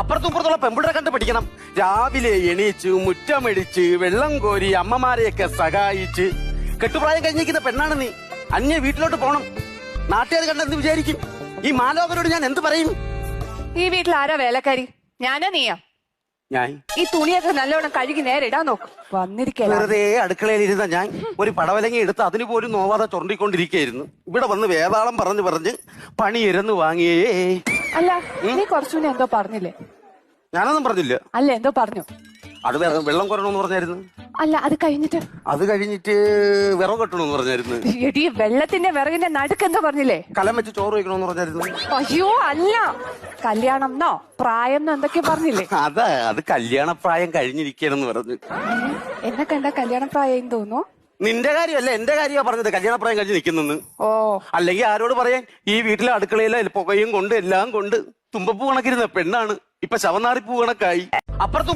അപ്പുറത്തും ഇപ്പുറത്തുള്ള പെമ്പിളരെ കണ്ട് പഠിക്കണം. രാവിലെ എണീച്ച് മുറ്റമടിച്ച് വെള്ളം കോരി അമ്മമാരെയൊക്കെ സഹായിച്ച് കെട്ടുപ്രായം കഴിഞ്ഞിരിക്കുന്ന പെണ്ണാണ് നീ. അന്യ വീട്ടിലോട്ട് പോണം. നാട്ടുകാർ കണ്ടെന്ത് വിചാരിക്കും? ഈ മാലോകരോട് ഞാൻ എന്ത് പറയും? ഈ വീട്ടിൽ ആരാ വേലക്കാരി? ഞാനാ നീയാ? ഞാൻ ഈ തുണിയൊക്കെ നല്ലോണം കഴുകി നേരെ ഇടാൻ നോക്കും. വന്നിരിക്കല വെറുതെ അടുക്കളയിൽ ഇരുന്ന ഞാൻ ഒരു പടവലങ്ങി എടുത്ത് അതിന് പോലും നോവാതെ ചുരണ്ടിക്കൊണ്ടിരിക്കുകയായിരുന്നു. ഇവിടെ വന്ന് വേതാളം പറഞ്ഞ് പണി ഇരന്ന് വാങ്ങിയേ. അല്ല, നീ കുറച്ചുകൂടി എന്തോ പറഞ്ഞില്ലേ? ഞാനൊന്നും പറഞ്ഞില്ല. അല്ല, എന്തോ പറഞ്ഞു. അത് വെള്ളം കുറയണമെന്ന് പറഞ്ഞായിരുന്നു. അല്ല, അത് കഴിഞ്ഞിട്ട് വിറവ് കെട്ടണമെന്ന് പറഞ്ഞായിരുന്നു. എടി, വെള്ളത്തിന്റെ വിറകിന്റെ നടുക്ക് എന്തോ പറഞ്ഞില്ലേ? കലം വെച്ച് ചോറ് വയ്ക്കണമെന്ന് പറഞ്ഞായിരുന്നു. അയ്യോ അല്ല, കല്യാണം എന്നോ പ്രായം എന്നോ എന്തൊക്കെ പറഞ്ഞില്ലേ? അത് കല്യാണ പ്രായം കഴിഞ്ഞിരിക്കണെന്ന് പറഞ്ഞു. എന്നെ കണ്ട കല്യാണ പ്രായം തോന്നുന്നു. നിന്റെ കാര്യമല്ല, എന്റെ കാര്യമാ പറഞ്ഞത്. കല്യാണ പ്രായം കഴിഞ്ഞ് നിൽക്കുന്നെന്ന്. ഓ, അല്ലെങ്കിൽ ആരോട് പറയാൻ? ഈ വീട്ടിലെ അടുക്കളയിലെ പുകയും കൊണ്ട് എല്ലാം കൊണ്ട് തുമ്പപ്പൂ കണക്കിരുന്ന പെണ്ണാണ് ഇപ്പൊ ശവനാറിപ്പൂ കണക്കായി. അപ്പുറത്തും